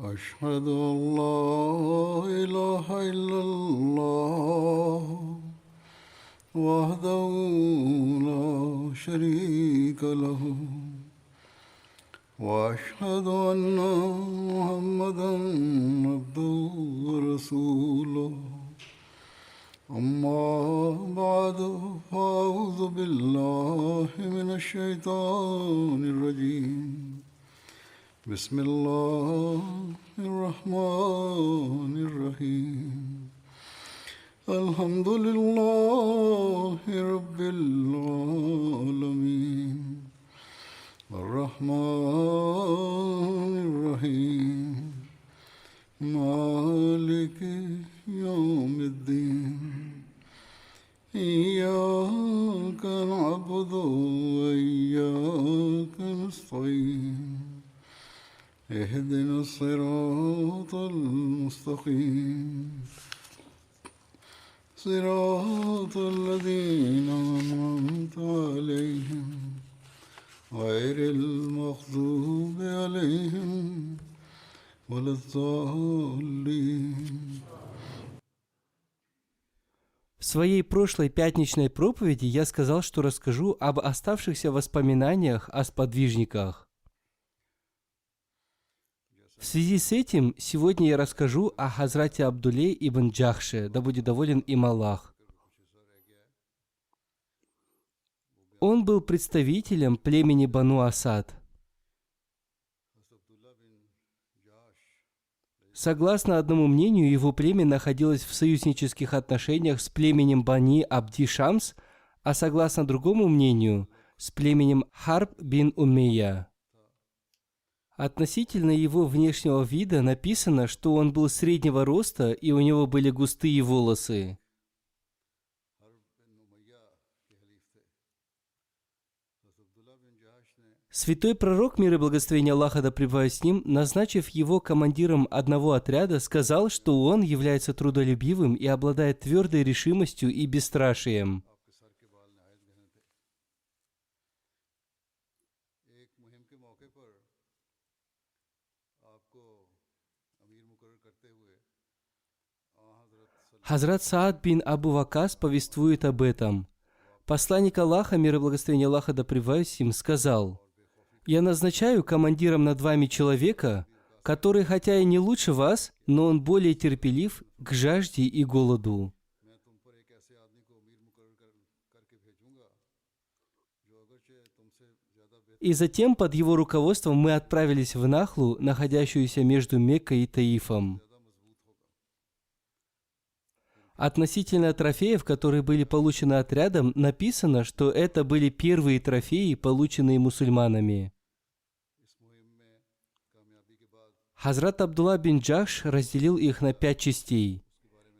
أشهد أن لا إله إلا الله وحده لا شريك له وأشهد أن محمدا عبده ورسوله أما بعد فأعوذ بالله من الشيطان الرجيم بسم الله الرحمن الرحيم الحمد لله رب العالمين الرحمن الرحيم مالك يوم الدين إياك نعبد وإياك نستعين اهدنا الصراط المستقيم صراط الذين أنعمت عليهم غير المغضوب عليهم ولا الضالين. В своей прошлой пятничной проповеди я сказал, что расскажу об оставшихся воспоминаниях о сподвижниках. В связи с этим сегодня я расскажу о Хазрате Абдулле ибн Джахше, да будет доволен им Аллах. Он был представителем племени Бану Асад. Согласно одному мнению, его племя находилось в союзнических отношениях с племенем Бани Абди Шамс, а согласно другому мнению, с племенем Харб бин Умейя. Относительно его внешнего вида написано, что он был среднего роста и у него были густые волосы. Святой пророк, мир и благословение Аллаха да пребывает с ним, назначив его командиром одного отряда, сказал, что он является трудолюбивым и обладает твердой решимостью и бесстрашием. Хазрат Саад бин Абу Вакас повествует об этом. Посланник Аллаха, мир и благословение Аллаха да пребывает с ним, сказал: «Я назначаю командиром над вами человека, который хотя и не лучше вас, но он более терпелив к жажде и голоду». И затем под его руководством мы отправились в Нахлу, находящуюся между Меккой и Таифом. Относительно трофеев, которые были получены отрядом, написано, что это были первые трофеи, полученные мусульманами. Хазрат Абдулла бин Джахш разделил их на 5 частей.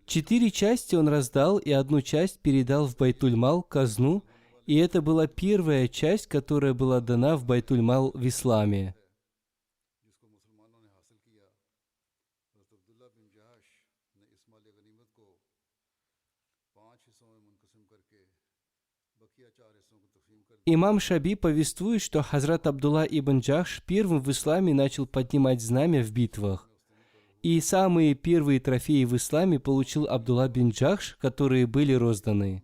4 части он раздал и 1 часть передал в Байтуль-Мал, казну, и это была первая часть, которая была дана в Байтуль-Мал в исламе. Имам Шаби повествует, что Хазрат Абдулла ибн Джахш первым в исламе начал поднимать знамя в битвах. И самые первые трофеи в исламе получил Абдулла бин Джахш, которые были розданы.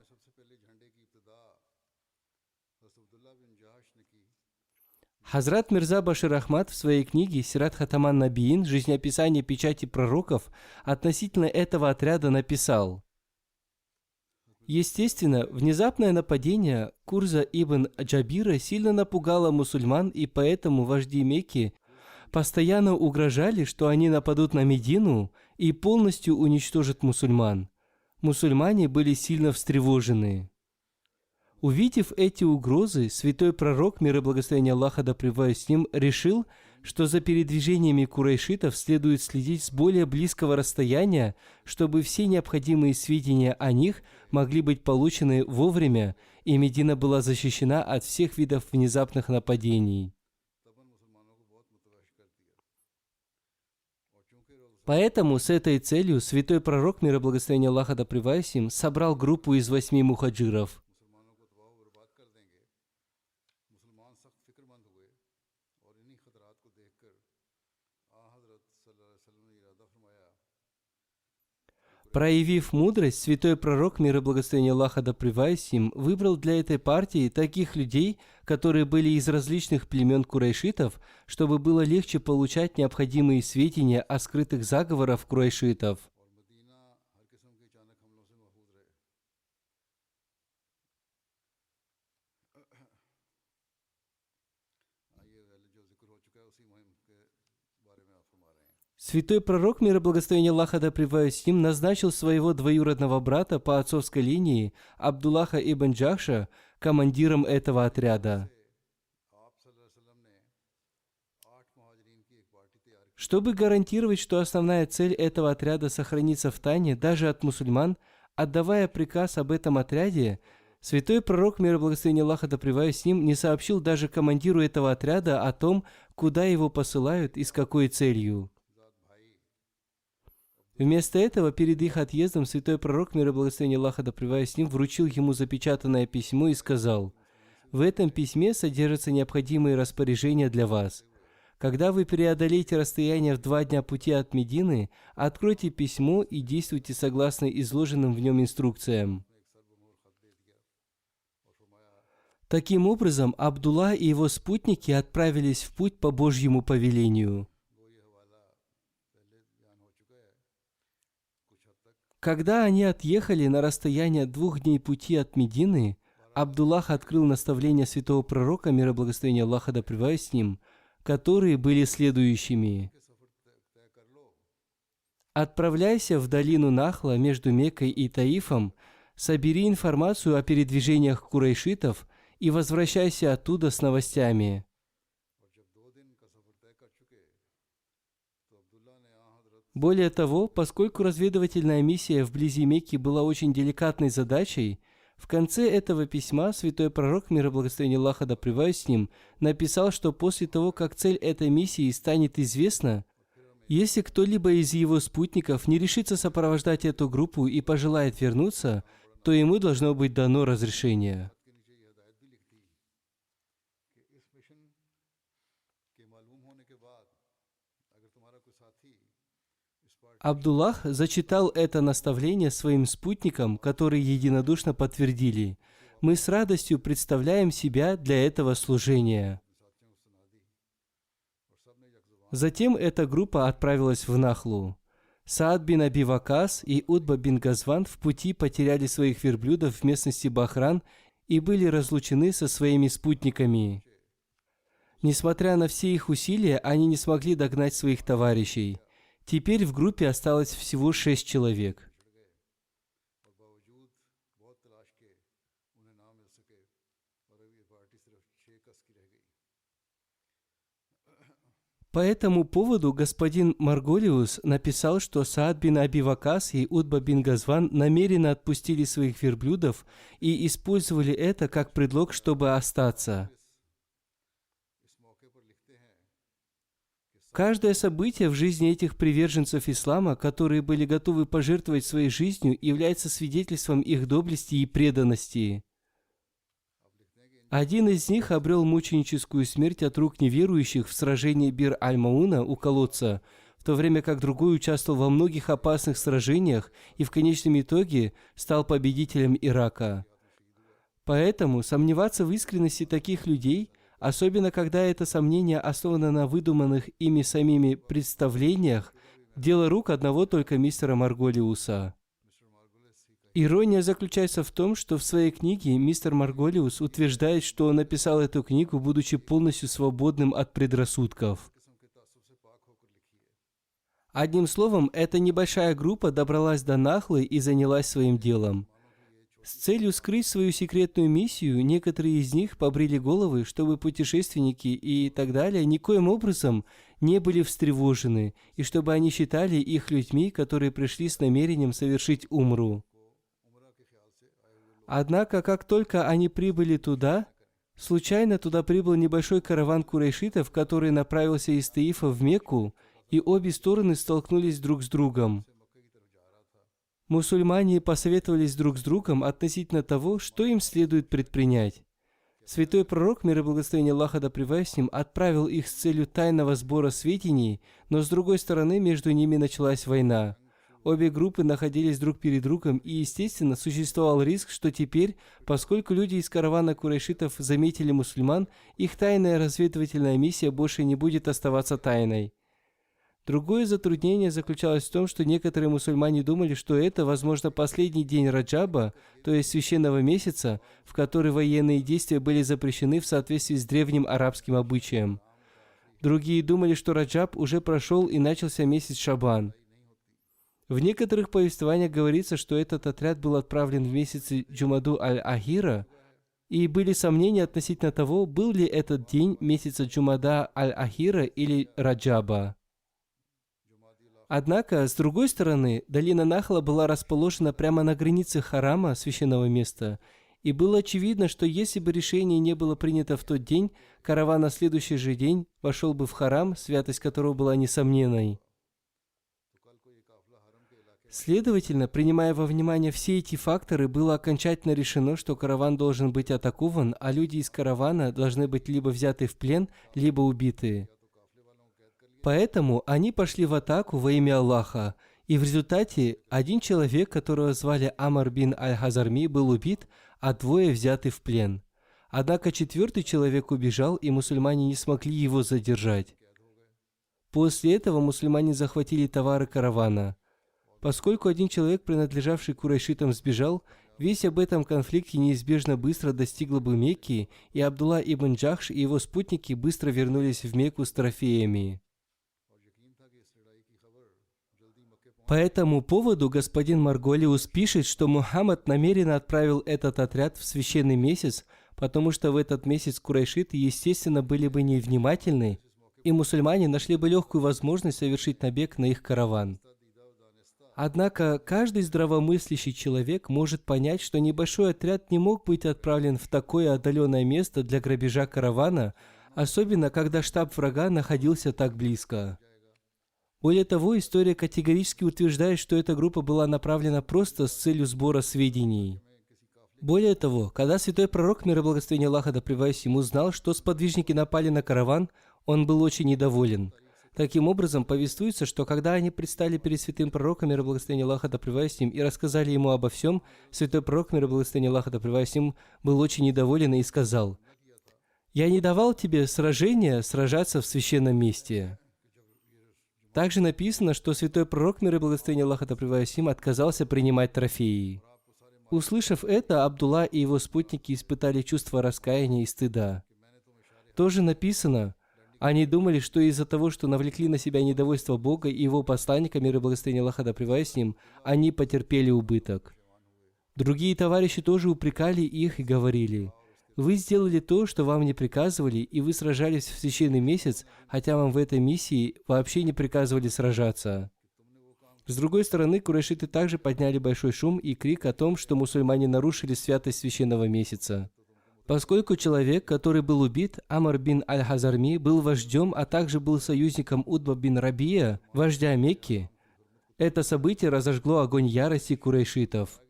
Хазрат Мирза Башир Ахмад в своей книге «Сират Хатаман Набиин. Жизнеописание печати пророков» относительно этого отряда написал: естественно, внезапное нападение Курза ибн Джабира сильно напугало мусульман, и поэтому вожди Мекки постоянно угрожали, что они нападут на Медину и полностью уничтожат мусульман. Мусульмане были сильно встревожены. Увидев эти угрозы, святой пророк, мир и благословение Аллаха да пребывает с ним, решил, что за передвижениями курайшитов следует следить с более близкого расстояния, чтобы все необходимые сведения о них могли быть получены вовремя, и Медина была защищена от всех видов внезапных нападений. Поэтому с этой целью святой пророк, мир и благословение Аллаха да пребывает с ним, собрал группу из 8 мухаджиров. Проявив мудрость, святой пророк, мир и благословение Аллаха да пребывает им, выбрал для этой партии таких людей, которые были из различных племен курайшитов, чтобы было легче получать необходимые сведения о скрытых заговорах курайшитов. Святой пророк, мир и благословение Аллаха да пребывает с ним, назначил своего двоюродного брата по отцовской линии Абдуллаха ибн Джахша командиром этого отряда. Чтобы гарантировать, что основная цель этого отряда сохранится в тайне даже от мусульман, отдавая приказ об этом отряде, святой пророк, мир и благословение Аллаха да пребывает с ним, не сообщил даже командиру этого отряда о том, куда его посылают и с какой целью. Вместо этого, перед их отъездом, святой пророк, мир и благословение Аллаха да пребывает с ним, вручил ему запечатанное письмо и сказал: «В этом письме содержатся необходимые распоряжения для вас. Когда вы преодолеете расстояние в 2 дня пути от Медины, откройте письмо и действуйте согласно изложенным в нем инструкциям». Таким образом, Абдулла и его спутники отправились в путь по Божьему повелению. Когда они отъехали на расстояние 2 дней пути от Медины, Абдуллах открыл наставления святого пророка, мир и благословение Аллаха да пребывает с ним, которые были следующими. «Отправляйся в долину Нахла между Меккой и Таифом, собери информацию о передвижениях курайшитов и возвращайся оттуда с новостями». Более того, поскольку разведывательная миссия вблизи Мекки была очень деликатной задачей, в конце этого письма святой пророк, мир и благословение Аллаха да пребывает с ним, написал, что после того, как цель этой миссии станет известна, если кто-либо из его спутников не решится сопровождать эту группу и пожелает вернуться, то ему должно быть дано разрешение. Абдуллах зачитал это наставление своим спутникам, которые единодушно подтвердили: «Мы с радостью представляем себя для этого служения». Затем эта группа отправилась в Нахлу. Саад бин Аби Вакас и Утба бин Газван в пути потеряли своих верблюдов в местности Бахран и были разлучены со своими спутниками. Несмотря на все их усилия, они не смогли догнать своих товарищей. Теперь в группе осталось всего 6 человек. По этому поводу господин Марголиус написал, что Саад бин Аби Вакас и Утба бин Газван намеренно отпустили своих верблюдов и использовали это как предлог, чтобы остаться. Каждое событие в жизни этих приверженцев ислама, которые были готовы пожертвовать своей жизнью, является свидетельством их доблести и преданности. Один из них обрел мученическую смерть от рук неверующих в сражении Бир-аль-Мауна у колодца, в то время как другой участвовал во многих опасных сражениях и в конечном итоге стал победителем Ирака. Поэтому сомневаться в искренности таких людей, особенно когда это сомнение основано на выдуманных ими самими представлениях, дело рук одного только мистера Марголиуса. Ирония заключается в том, что в своей книге мистер Марголиус утверждает, что он написал эту книгу, будучи полностью свободным от предрассудков. Одним словом, эта небольшая группа добралась до Нахлы и занялась своим делом. С целью скрыть свою секретную миссию, некоторые из них побрили головы, чтобы путешественники и так далее никоим образом не были встревожены, и чтобы они считали их людьми, которые пришли с намерением совершить умру. Однако, как только они прибыли туда, случайно туда прибыл небольшой караван курайшитов, который направился из Таифа в Мекку, и обе стороны столкнулись друг с другом. Мусульмане посоветовались друг с другом относительно того, что им следует предпринять. Святой пророк, мир и благословение Аллаха да пребывает с ним, отправил их с целью тайного сбора сведений, но с другой стороны между ними началась война. Обе группы находились друг перед другом, и, естественно, существовал риск, что теперь, поскольку люди из каравана курайшитов заметили мусульман, их тайная разведывательная миссия больше не будет оставаться тайной. Другое затруднение заключалось в том, что некоторые мусульмане думали, что это, возможно, последний день Раджаба, то есть священного месяца, в который военные действия были запрещены в соответствии с древним арабским обычаем. Другие думали, что Раджаб уже прошел и начался месяц Шабан. В некоторых повествованиях говорится, что этот отряд был отправлен в месяце Джумаду аль-Ахира, и были сомнения относительно того, был ли этот день месяца Джумада аль-Ахира или Раджаба. Однако, с другой стороны, долина Нахла была расположена прямо на границе харама, священного места, и было очевидно, что если бы решение не было принято в тот день, караван на следующий же день вошел бы в харам, святость которого была несомненной. Следовательно, принимая во внимание все эти факторы, было окончательно решено, что караван должен быть атакован, а люди из каравана должны быть либо взяты в плен, либо убиты. Поэтому они пошли в атаку во имя Аллаха, и в результате один человек, которого звали Амар бин аль-Хазарми, был убит, а двое взяты в плен. Однако четвертый человек убежал, и мусульмане не смогли его задержать. После этого мусульмане захватили товары каравана. Поскольку один человек, принадлежавший курайшитам, сбежал, весть об этом конфликте неизбежно быстро достигла бы Мекки, и Абдулла ибн Джахш и его спутники быстро вернулись в Мекку с трофеями. По этому поводу господин Марголиус пишет, что Мухаммад намеренно отправил этот отряд в священный месяц, потому что в этот месяц курайшиты, естественно, были бы невнимательны, и мусульмане нашли бы легкую возможность совершить набег на их караван. Однако каждый здравомыслящий человек может понять, что небольшой отряд не мог быть отправлен в такое отдаленное место для грабежа каравана, особенно когда штаб врага находился так близко. Более того, история категорически утверждает, что эта группа была направлена просто с целью сбора сведений. Более того, когда святой пророк, мир и благословение Аллаха да пребывает с ним, узнал, что сподвижники напали на караван, он был очень недоволен. Таким образом, повествуется, что когда они предстали перед святым пророком, мир и благословение Аллаха да пребывает с ним, и рассказали ему обо всем, святой пророк, мир и благословение Аллаха да пребывает с ним, был очень недоволен и сказал: «Я не давал тебе сражения сражаться в священном месте». Также написано, что святой пророк, мир и благословение Аллаха да пребывает с ним, отказался принимать трофеи. Услышав это, Абдулла и его спутники испытали чувство раскаяния и стыда. Тоже написано: они думали, что из-за того, что навлекли на себя недовольство Бога и его посланника, мир и благословение Аллаха да пребывает с ним, они потерпели убыток. Другие товарищи тоже упрекали их и говорили: «Вы сделали то, что вам не приказывали, и вы сражались в священный месяц, хотя вам в этой миссии вообще не приказывали сражаться». С другой стороны, курайшиты также подняли большой шум и крик о том, что мусульмане нарушили святость священного месяца. Поскольку человек, который был убит, Амар бин аль-Хазарми, был вождем, а также был союзником Утба бин Рабия, вождя Мекки, это событие разожгло огонь ярости курайшитов.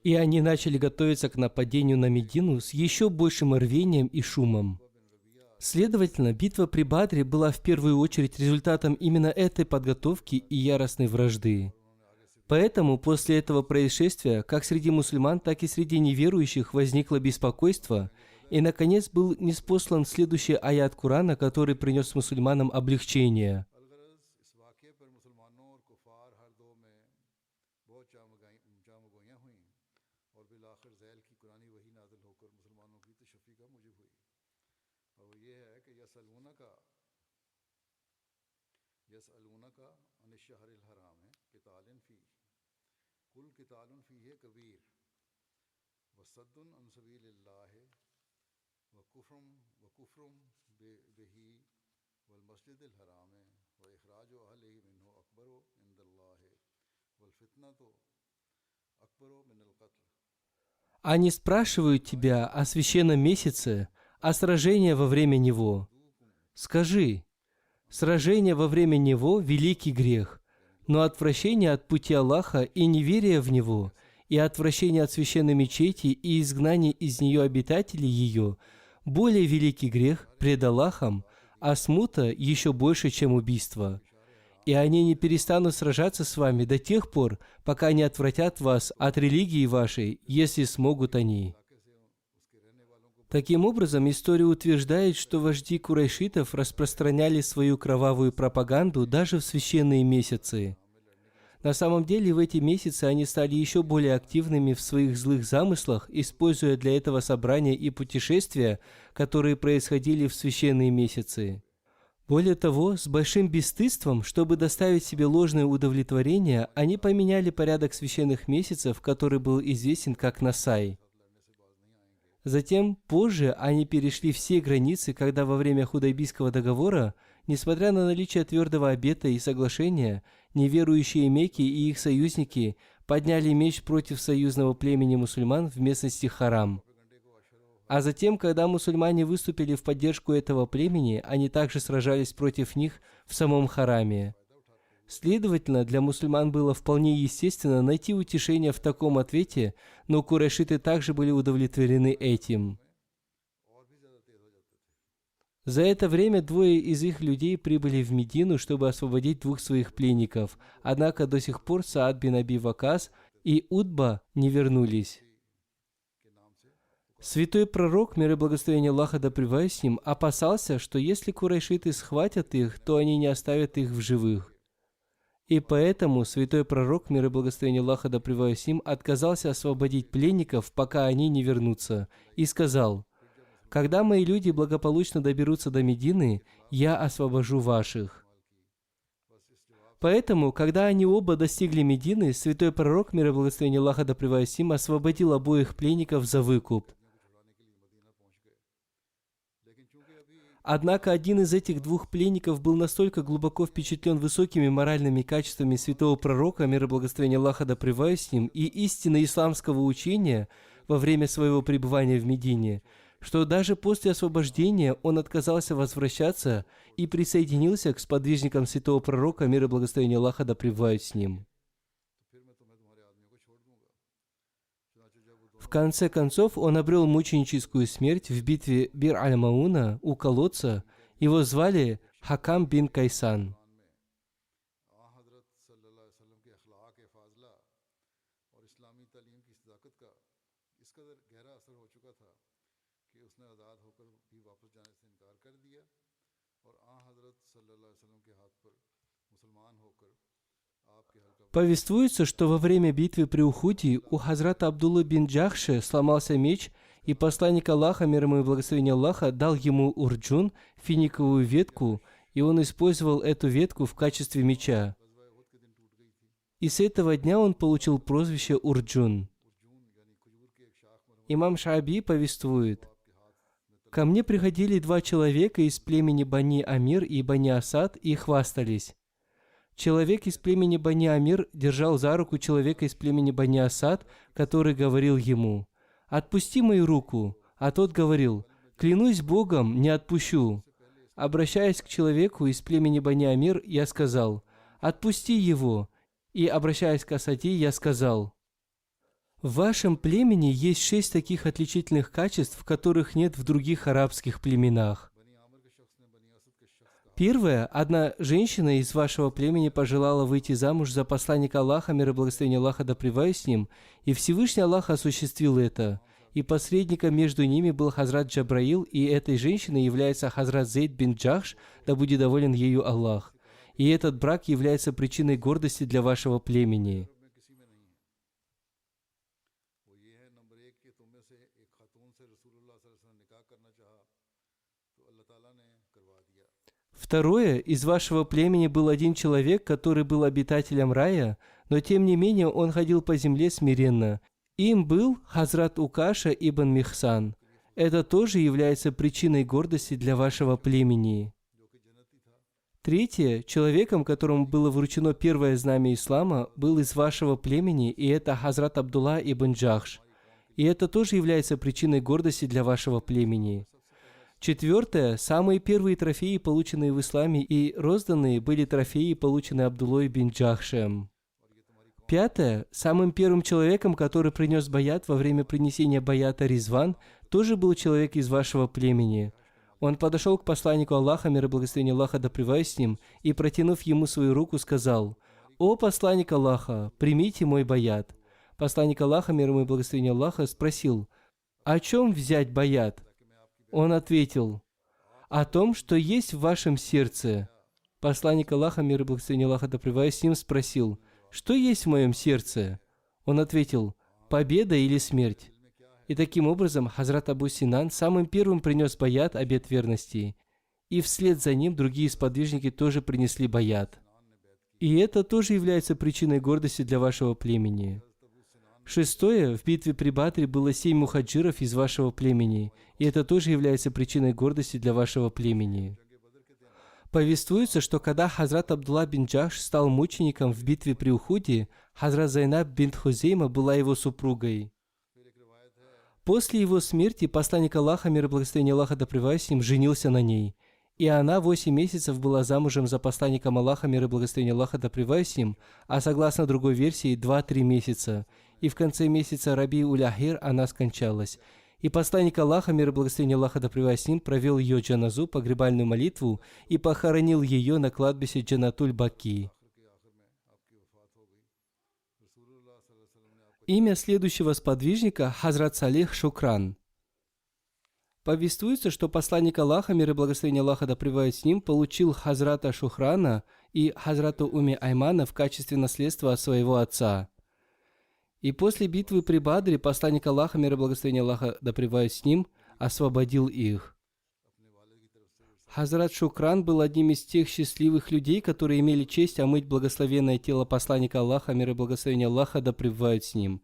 И они начали готовиться к нападению на Медину с еще большим рвением и шумом. Следовательно, битва при Бадре была в первую очередь результатом именно этой подготовки и яростной вражды. Поэтому после этого происшествия, как среди мусульман, так и среди неверующих возникло беспокойство, и, наконец, был ниспослан следующий аят Корана, который принес мусульманам облегчение. Они спрашивают тебя о священном месяце, о сражении во время него. Скажи: сражение во время него – великий грех, но отвращение от пути Аллаха и неверие в него, и отвращение от священной мечети и изгнание из нее обитателей ее более великий грех пред Аллахом, а смута еще больше, чем убийство. И они не перестанут сражаться с вами до тех пор, пока не отвратят вас от религии вашей, если смогут они. Таким образом, история утверждает, что вожди курайшитов распространяли свою кровавую пропаганду даже в священные месяцы. На самом деле, в эти месяцы они стали еще более активными в своих злых замыслах, используя для этого собрания и путешествия, которые происходили в священные месяцы. Более того, с большим бесстыдством, чтобы доставить себе ложное удовлетворение, они поменяли порядок священных месяцев, который был известен как Насай. Затем, позже, они перешли все границы, когда во время Худайбийского договора, несмотря на наличие твердого обета и соглашения, неверующие Мекки и их союзники подняли меч против союзного племени мусульман в местности Харам. А затем, когда мусульмане выступили в поддержку этого племени, они также сражались против них в самом Хараме. Следовательно, для мусульман было вполне естественно найти утешение в таком ответе, но курайшиты также были удовлетворены этим. За это время двое из их людей прибыли в Медину, чтобы освободить двух своих пленников, однако до сих пор Саад бин Аби Вакас и Утба не вернулись. Святой пророк, мир и благословение Аллаха да пребывает с ним, опасался, что если курайшиты схватят их, то они не оставят их в живых. И поэтому святой пророк, мир и благословение Аллаха да пребывает с ним, отказался освободить пленников, пока они не вернутся, и сказал: «Когда мои люди благополучно доберутся до Медины, я освобожу ваших». Поэтому, когда они оба достигли Медины, святой пророк, мир и благословение Аллаха да пребывает с ним, освободил обоих пленников за выкуп. Однако один из этих двух пленников был настолько глубоко впечатлен высокими моральными качествами святого пророка, мир и благословение Аллаха да пребывает с ним, и истины исламского учения во время своего пребывания в Медине, что даже после освобождения он отказался возвращаться и присоединился к сподвижникам святого пророка, мир и благословение Аллаха да пребывает с ним. В конце концов, он обрел мученическую смерть в битве Бир-аль-Мауна у колодца. Его звали Хакам бин Кайсан. Повествуется, что во время битвы при Ухуде у Хазрата Абдуллы бин Джахши сломался меч, и посланник Аллаха, мир ему и благословение Аллаха, дал ему урджун, финиковую ветку, и он использовал эту ветку в качестве меча. И с этого дня он получил прозвище Урджун. Имам Шааби повествует: «Ко мне приходили два человека из племени Бани Амир и Бани Асад и хвастались. Человек из племени Бани Амир держал за руку человека из племени Бани Асад, который говорил ему: «Отпусти мою руку», а тот говорил: «Клянусь Богом, не отпущу». Обращаясь к человеку из племени Бани Амир, я сказал: «Отпусти его». И обращаясь к Асади, я сказал: «В вашем племени есть 6 таких отличительных качеств, которых нет в других арабских племенах. Первое. Одна женщина из вашего племени пожелала выйти замуж за посланника Аллаха, мир и благословение Аллаха да пребывает с ним, и Всевышний Аллах осуществил это. И посредником между ними был Хазрат Джабраил, и этой женщиной является Хазрат Зейд бин Джахш, да будет доволен ею Аллах. И этот брак является причиной гордости для вашего племени». Второе, из вашего племени был один человек, который был обитателем рая, но тем не менее он ходил по земле смиренно. Им был Хазрат Укаша ибн Михсан. Это тоже является причиной гордости для вашего племени. Третье, человеком, которому было вручено первое знамя ислама, был из вашего племени, и это Хазрат Абдулла ибн Джахш. И это тоже является причиной гордости для вашего племени. Четвертое, самые первые трофеи, полученные в исламе и розданные, были трофеи, полученные Абдуллой бин Джахшем. Пятое. Самым первым человеком, который принес баят во время принесения баята Ризван, тоже был человек из вашего племени. Он подошел к посланнику Аллаха, мир и благословение Аллаха да пребывает с ним, и, протянув ему свою руку, сказал: «О посланник Аллаха, примите мой баят». Посланник Аллаха, мир ему и благословение Аллаха, спросил: «О чем взять баят?» Он ответил: «О том, что есть в вашем сердце». Посланник Аллаха, мир и благословение Аллаха да пребывает с ним, спросил: «Что есть в моем сердце?» Он ответил: «Победа или смерть». И таким образом Хазрат Абу Синан самым первым принес баят, обет верности, и вслед за ним другие сподвижники тоже принесли баят. И это тоже является причиной гордости для вашего племени. Шестое. В битве при Бадре было 7 мухаджиров из вашего племени, и это тоже является причиной гордости для вашего племени. Повествуется, что когда Хазрат Абдулла бин Джахш стал мучеником в битве при Ухуде, Хазрат Зайнаб бинт Хузейма была его супругой. После его смерти посланник Аллаха, мир и благословение Аллаха да пребывает с ним, женился на ней. И она 8 месяцев была замужем за посланником Аллаха, мир и благословение Аллаха да пребывает с ним, а согласно другой версии 2-3 месяца. И в конце месяца Раби-уль-Ахир она скончалась. И посланник Аллаха, мир и благословение Аллаха да пребывает с ним, провел ее джаназу, погребальную молитву, и похоронил ее на кладбище Джанатуль-Баки. Имя следующего сподвижника – Хазрат Салих Шукран. Повествуется, что посланник Аллаха, мир и благословение Аллаха да пребывает с ним, получил Хазрата Шухрана и Хазрату Уми Аймана в качестве наследства от своего отца. И после битвы при Бадре посланник Аллаха, мир и благословение Аллаха да пребывает с ним, освободил их. Хазрат Шукран был одним из тех счастливых людей, которые имели честь омыть благословенное тело посланника Аллаха, мир и благословение Аллаха да пребывают с ним,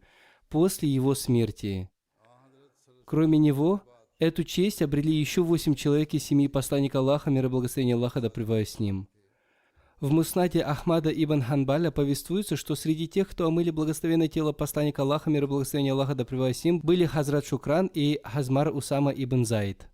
после его смерти. Кроме него, эту честь обрели еще 8 человек из семьи посланника Аллаха, мир и благословение Аллаха да пребывают с ним. В Муснаде Ахмада ибн Ханбаля повествуется, что среди тех, кто омыли благословенное тело посланника Аллаха, мир и благословение Аллаха да пребывает с ним, были Хазрат Шукран и Хазмар Усама ибн Зайд.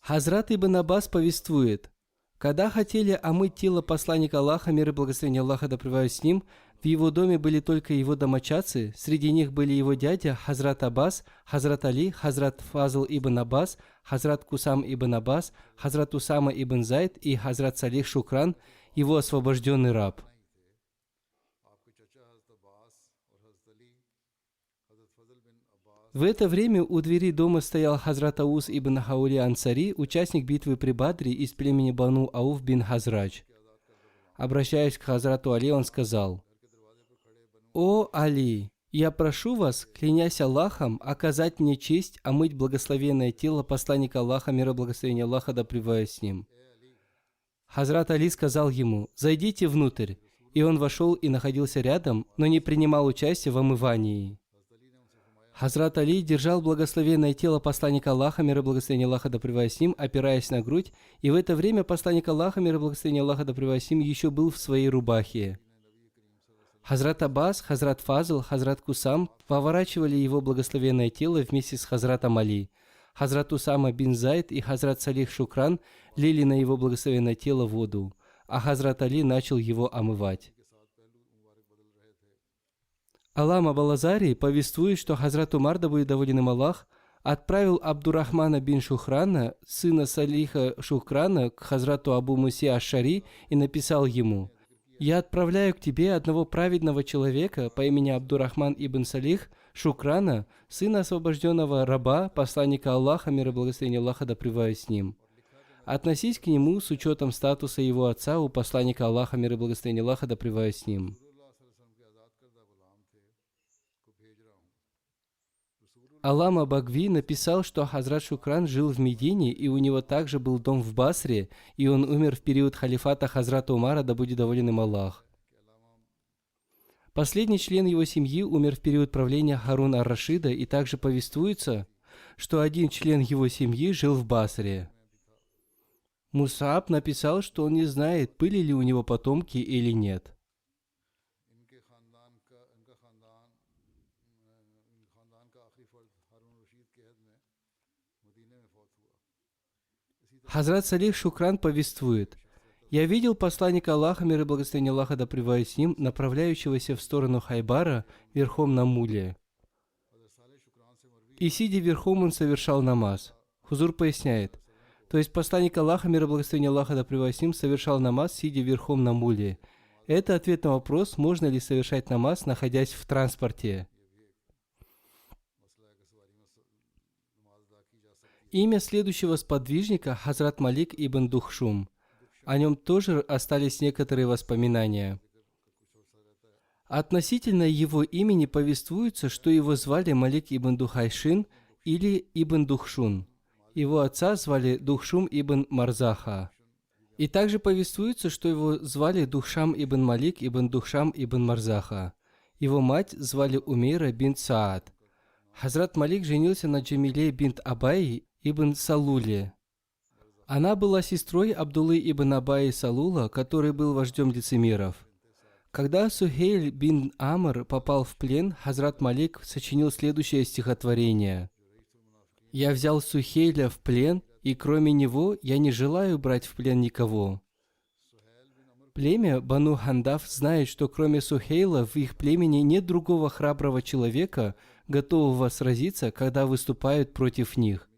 Хазрат ибн Аббас повествует: когда хотели омыть тело посланника Аллаха, мир и благословение Аллаха да пребывает с ним, в его доме были только его домочадцы, среди них были его дядя Хазрат Аббас, Хазрат Али, Хазрат Фазл ибн Аббас, Хазрат Кусам ибн Аббас, Хазрат Усама ибн Зайд и Хазрат Салих Шукран, его освобожденный раб. В это время у двери дома стоял Хазрат Аус ибн Хаули Ансари, участник битвы при Бадре из племени Бану Ауф бин Хазрадж. Обращаясь к Хазрату Али, он сказал: «О Али, я прошу вас, клянясь Аллахом, оказать мне честь омыть благословенное тело посланника Аллаха, мир и благословение Аллаха да пребывает с ним». Хазрат Али сказал ему: «Зайдите внутрь». И он вошел и находился рядом, но не принимал участия в омывании. Хазрат Али держал благословенное тело посланника Аллаха, мир и благословение Аллаха да пребывает с ним, опираясь на грудь, и в это время посланник Аллаха, мир и благословение Аллаха да пребывает с ним, еще был в своей рубахе. Хазрат Аббас, Хазрат Фазл, Хазрат Кусам поворачивали его благословенное тело вместе с Хазратом Али. Хазрат Усама бин Зайд и Хазрат Салих Шукран лили на его благословенное тело воду, а Хазрат Али начал его омывать. Аллама Балазари повествует, что Хазрат Умар, да будет доволен им Аллах, отправил Абдурахмана бин Шухрана, сына Салиха Шухрана, к Хазрату Абу Мусе Аш-Шари и написал ему: «Я отправляю к тебе одного праведного человека по имени Абдурахман ибн Салих Шукрана, сына освобожденного раба, посланника Аллаха, мир и благословение Аллаха да пребывает с ним. Относись к нему с учетом статуса его отца у посланника Аллаха, мир и благословение Аллаха да пребывает с ним». Аллама Багви написал, что Хазрат Шукран жил в Медине, и у него также был дом в Басре, и он умер в период халифата Хазрата Умара, да будет доволен им Аллах. Последний член его семьи умер в период правления Харун ар-Рашида, и также повествуется, что один член его семьи жил в Басре. Мусаб написал, что он не знает, были ли у него потомки или нет. Хазрат Салих Шукран повествует: «Я видел посланника Аллаха, мир и благословение Аллаха да пребывает с ним, направляющегося в сторону Хайбара верхом на муле. И сидя верхом, он совершал намаз». Хузур поясняет: то есть посланник Аллаха, мир и благословение Аллаха да пребывает с ним, совершал намаз, сидя верхом на муле. Это ответ на вопрос, можно ли совершать намаз, находясь в транспорте. Имя следующего сподвижника — Хазрат Малик ибн Духшум. О нем тоже остались некоторые воспоминания. Относительно его имени повествуется, что его звали Малик ибн Духайшин или ибн Духшун. Его отца звали Духшум ибн Марзаха. И также повествуется, что его звали Духшам ибн Малик ибн Духшам ибн Марзаха. Его мать звали Умейра бинт Саад. Хазрат Малик женился на Джамиле бинт Абай ибн Салуле. Она была сестрой Абдуллы ибн Абаи Салула, который был вождем лицемеров. Когда Сухейль бин Амр попал в плен, Хазрат Малик сочинил следующее стихотворение: «Я взял Сухейля в плен, и кроме него я не желаю брать в плен никого». Племя Бану Хандаф знает, что кроме Сухейла в их племени нет другого храброго человека, готового сразиться, когда выступают против них.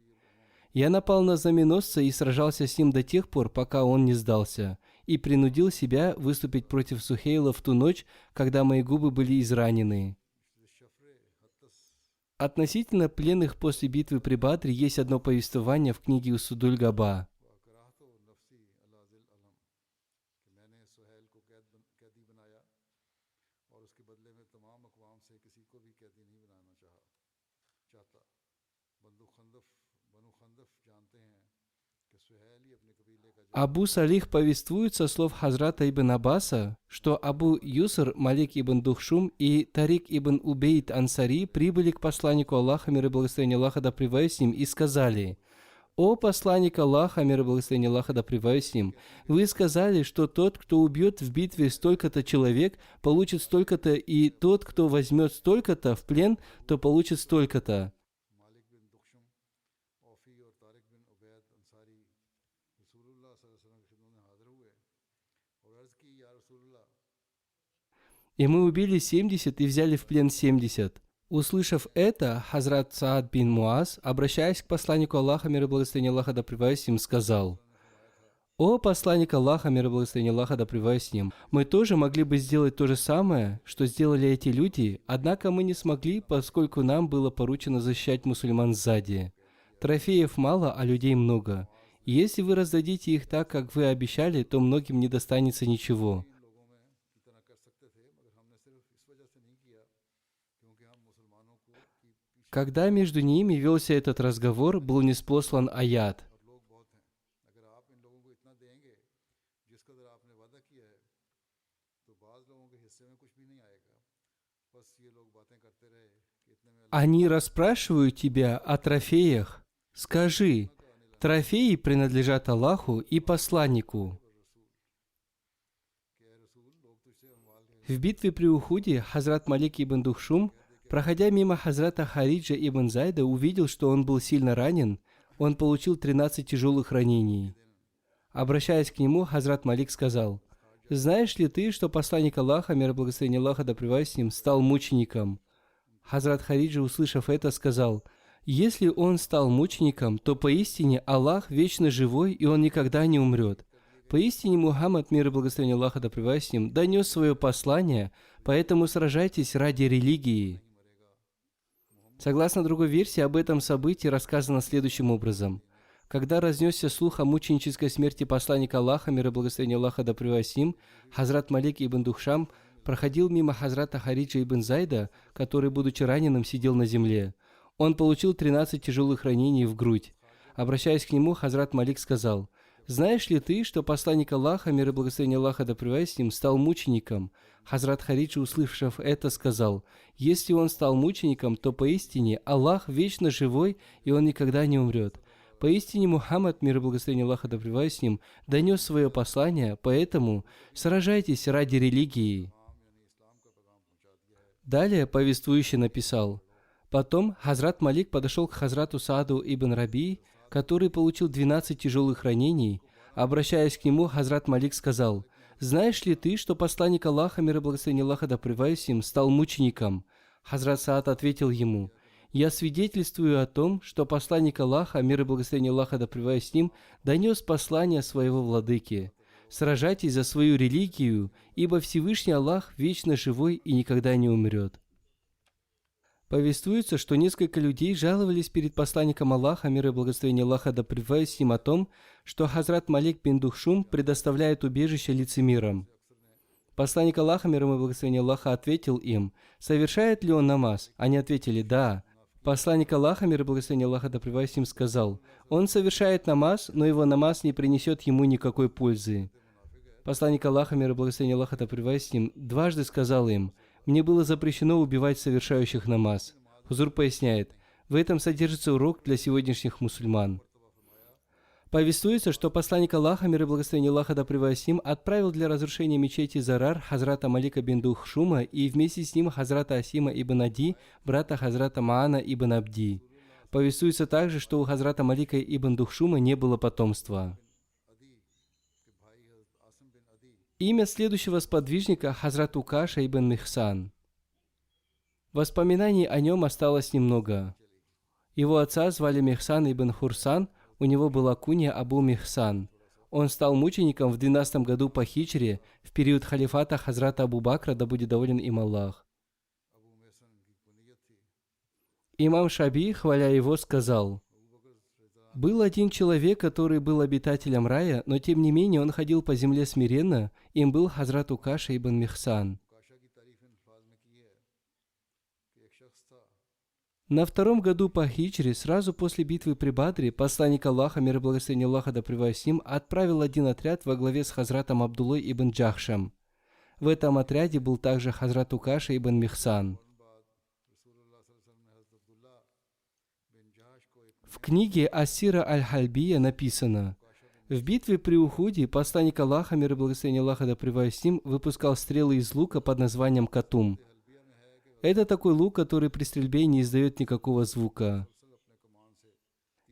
Я напал на знаменосца и сражался с ним до тех пор, пока он не сдался, и принудил себя выступить против Сухейла в ту ночь, когда мои губы были изранены. Относительно пленных после битвы при Бадре есть одно повествование в книге Усудуль Габа. Абу Салих повествует со слов Хазрата ибн Аббаса, что Абу Юср, Малик ибн Духшум и Тарик ибн Убейд Ансари прибыли к посланнику Аллаха, мир и благословение Аллаха да пребывает с ним, и сказали: «О посланник Аллаха, мир и благословение Аллаха да пребывает с ним, вы сказали, что тот, кто убьет в битве столько-то человек, получит столько-то, и тот, кто возьмет столько-то в плен, то получит столько-то». И мы убили 70 и взяли в плен 70. Услышав это, Хазрат Саад бин Муаз, обращаясь к посланнику Аллаха, мир и благословение Аллаха да пребывает с ним, сказал: «О посланник Аллаха, мир и благословение Аллаха да пребывает с ним, мы тоже могли бы сделать то же самое, что сделали эти люди, однако мы не смогли, поскольку нам было поручено защищать мусульман сзади. Трофеев мало, а людей много. И если вы раздадите их так, как вы обещали, то многим не достанется ничего». Когда между ними велся этот разговор, был ниспослан аят. «Они расспрашивают тебя о трофеях. Скажи, трофеи принадлежат Аллаху и посланнику». В битве при Ухуде Хазрат Малик ибн Духшум, проходя мимо Хазрата Хариджа ибн Зайда, увидел, что он был сильно ранен. Он получил 13 тяжелых ранений. Обращаясь к нему, Хазрат Малик сказал: «Знаешь ли ты, что посланник Аллаха, мир и благословение Аллаха да пребывает с ним, стал мучеником?» Хазрат Хариджа, услышав это, сказал: «Если он стал мучеником, то поистине Аллах вечно живой, и он никогда не умрет. Поистине Мухаммад, мир и благословение Аллаха да пребывает с ним, донес свое послание, поэтому сражайтесь ради религии». Согласно другой версии, об этом событии рассказано следующим образом. Когда разнесся слух о мученической смерти посланника Аллаха, мир и благословение Аллаха да пребывает с ним, Хазрат Малик ибн Духшам проходил мимо Хазрата Хариджа ибн Зайда, который, будучи раненым, сидел на земле. Он получил 13 тяжелых ранений в грудь. Обращаясь к нему, Хазрат Малик сказал: «Знаешь ли ты, что посланник Аллаха, мир и благословение Аллаха да пребывает с ним, стал мучеником?» Хазрат Хариджа, услышав это, сказал: «Если он стал мучеником, то поистине Аллах вечно живой, и он никогда не умрет. Поистине Мухаммад, мир и благословение Аллаха да пребывает с ним, донес свое послание, поэтому сражайтесь ради религии». Далее повествующий написал: «Потом Хазрат Малик подошел к Хазрату Сааду ибн Раби, который получил 12 тяжелых ранений, обращаясь к нему, Хазрат Малик сказал: «Знаешь ли ты, что посланник Аллаха, мир и благословение Аллаха да пребывает им, стал мучеником?» Хазрат Саад ответил ему: «Я свидетельствую о том, что посланник Аллаха, мир и благословение Аллаха да пребывает с ним, донес послание своего владыки. Сражайтесь за свою религию, ибо Всевышний Аллах вечно живой и никогда не умрет». Повествуется, что несколько людей жаловались перед посланником Аллаха, мир и благословение Аллаха да пребывает с ним, о том, что Хазрат Малик бин Духшум предоставляет убежище лицемерам. Посланник Аллаха, мир ему и благословение Аллаха, ответил им: «Совершает ли он намаз?» Они ответили: «Да». Посланник Аллаха, мир и благословение Аллаха да пребывает с ним, сказал: «Он совершает намаз, но его намаз не принесет ему никакой пользы». Посланник Аллаха, мир и благословение Аллаха да пребывает с ним, дважды сказал им: «Мне было запрещено убивать совершающих намаз». Хузур поясняет: в этом содержится урок для сегодняшних мусульман. Повествуется, что посланник Аллаха, мир и благословение Аллаха да пребывает с ним, отправил для разрушения мечети Зарар Хазрата Малика бин Духшума и вместе с ним Хазрата Асима ибн Ади, брата Хазрата Маана ибн Абди. Повествуется также, что у Хазрата Малика ибн Духшума не было потомства. Имя следующего сподвижника — Хазрат Укаша ибн Михсан. Воспоминаний о нем осталось немного. Его отца звали Михсан ибн Хурсан, у него была кунья Абу Михсан. Он стал мучеником в 12 году по хиджре, в период халифата Хазрата Абу Бакра, да будет доволен им Аллах. Имам Шаби, хваля его, сказал: «Был один человек, который был обитателем рая, но тем не менее он ходил по земле смиренно, им был Хазрат Укаша ибн Михсан». На 2 году по хиджре, сразу после битвы при Бадре, посланник Аллаха, мир и благословение Аллаха да пребывает с ним, отправил один отряд во главе с Хазратом Абдуллой ибн Джахшем. В этом отряде был также Хазрат Укаша ибн Михсан. В книге Асира аль-Хальбия написано: в битве при Ухуде посланник Аллаха, мир и благословение Аллаха да пребывает с ним, выпускал стрелы из лука под названием Катум. Это такой лук, который при стрельбе не издает никакого звука.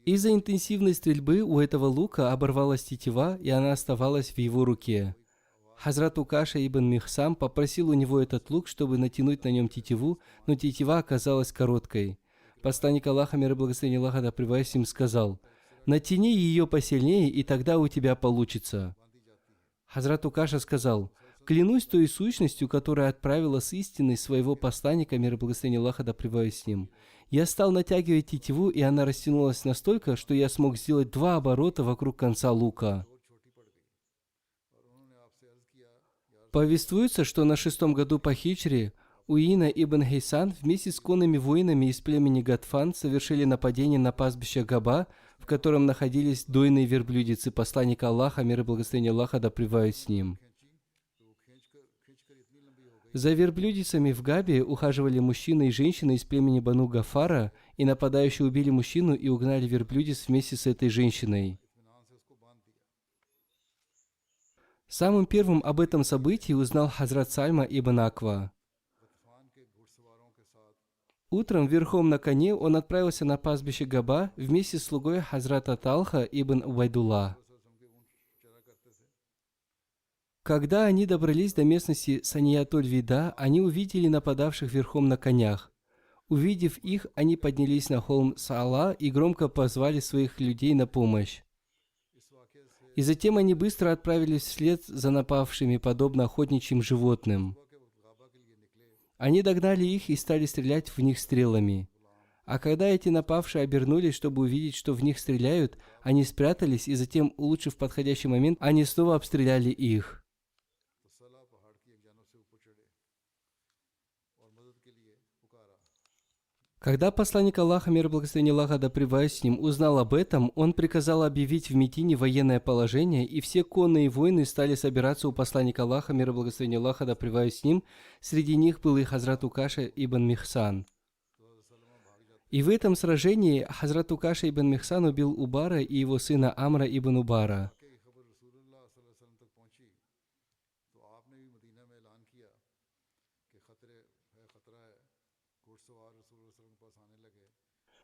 Из-за интенсивной стрельбы у этого лука оборвалась тетива, и она оставалась в его руке. Хазрат Укаша ибн Михсам попросил у него этот лук, чтобы натянуть на нем тетиву, но тетива оказалась короткой. Посланник Аллаха, мир и благословение Аллаха да пребывает с ним, сказал: «Натяни ее посильнее, и тогда у тебя получится». Хазрат Укаша сказал: «Клянусь той сущностью, которая отправила с истиной своего посланника, мир и благословение Аллаха да пребывает с ним. Я стал натягивать тетиву, и она растянулась настолько, что я смог сделать 2 оборота вокруг конца лука». Повествуется, что на 6 году по хиджре Уина ибн Хейсан вместе с конными воинами из племени Гатфан совершили нападение на пастбище Габа, в котором находились дойные верблюдицы посланника Аллаха, мир и благословение Аллаха да пребывает с ним. За верблюдицами в Габе ухаживали мужчина и женщина из племени Бану Гафара, и нападающие убили мужчину и угнали верблюдиц вместе с этой женщиной. Самым первым об этом событии узнал Хазрат Сальма ибн Аква. Утром верхом на коне он отправился на пастбище Габа вместе с слугой Хазрата Талха ибн Убайдулла. Когда они добрались до местности Саниятуль-Вида, они увидели нападавших верхом на конях. Увидев их, они поднялись на холм Саала и громко позвали своих людей на помощь. И затем они быстро отправились вслед за напавшими, подобно охотничьим животным. Они догнали их и стали стрелять в них стрелами. А когда эти напавшие обернулись, чтобы увидеть, что в них стреляют, они спрятались, и затем, улучшив подходящий момент, они снова обстреляли их. Когда посланник Аллаха, мир и благословение Аллаха да пребывает с ним, узнал об этом, он приказал объявить в Медине военное положение, и все конные воины стали собираться у посланника Аллаха, мир и благословение Аллаха да пребывает с ним. Среди них был и Хазрат Укаша ибн Михсан. И в этом сражении Хазрат Укаша ибн Михсан убил Убара и его сына Амра ибн Убара.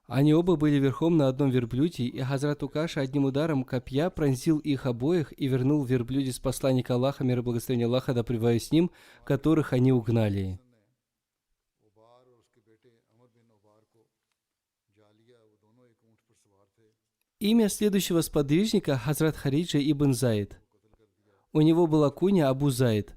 Они оба были верхом на одном верблюде, и Хазрат Укаша одним ударом копья пронзил их обоих и вернул верблюде с посланника Аллаха, мир и благословение Аллаха, да пребывает с ним, которых они угнали. Имя следующего сподвижника – Хазрат Хариджа ибн Зайд. У него была кунья Абу Зайд.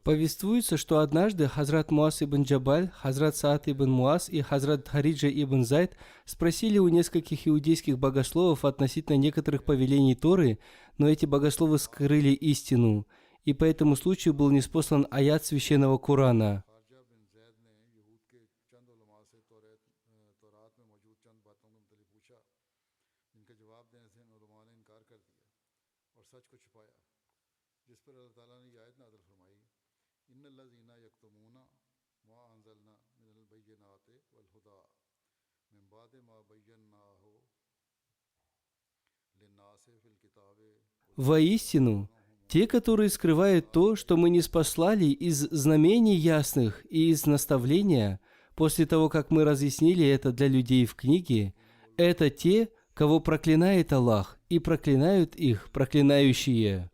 Повествуется, что однажды Хазрат Муаз ибн Джабаль, Хазрат Саад ибн Муаз и Хазрат Хариджа ибн Зайд спросили у нескольких иудейских богословов относительно некоторых повелений Торы, но эти богословы скрыли истину, и по этому случаю был ниспослан аят священного Корана. Воистину, те, которые скрывают то, что мы ниспослали из знамений ясных и из наставления, после того, как мы разъяснили это для людей в книге, это те, кого проклинает Аллах, и проклинают их проклинающие.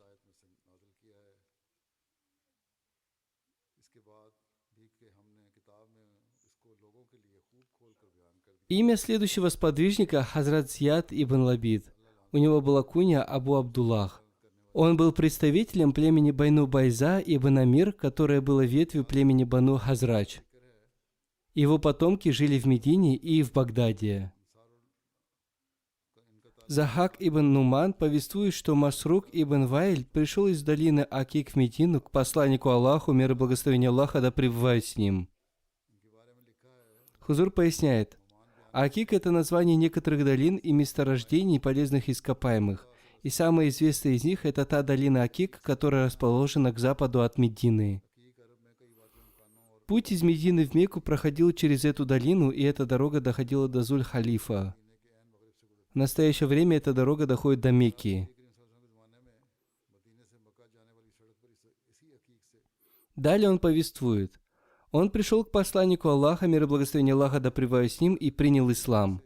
Имя следующего сподвижника – Хазрат Зияд ибн Лабид. У него была кунья Абу Абдуллах. Он был представителем племени Байну Байза ибн Амир, которое было ветвью племени Бану Хазрач. Его потомки жили в Медине и в Багдаде. Захак ибн Нуман повествует, что Масрук ибн Вайль пришел из долины Акик в Медину к посланнику Аллаху, мир и благословение Аллаха, да пребывает с ним. Хузур поясняет, Акик – это название некоторых долин и месторождений полезных ископаемых, и самая известная из них – это та долина Акик, которая расположена к западу от Медины. Путь из Медины в Мекку проходил через эту долину, и эта дорога доходила до Зуль-Халифа. В настоящее время эта дорога доходит до Мекки. Далее он повествует. Он пришел к посланнику Аллаха, мир и благословение Аллаха, да пребывает с ним, и принял ислам.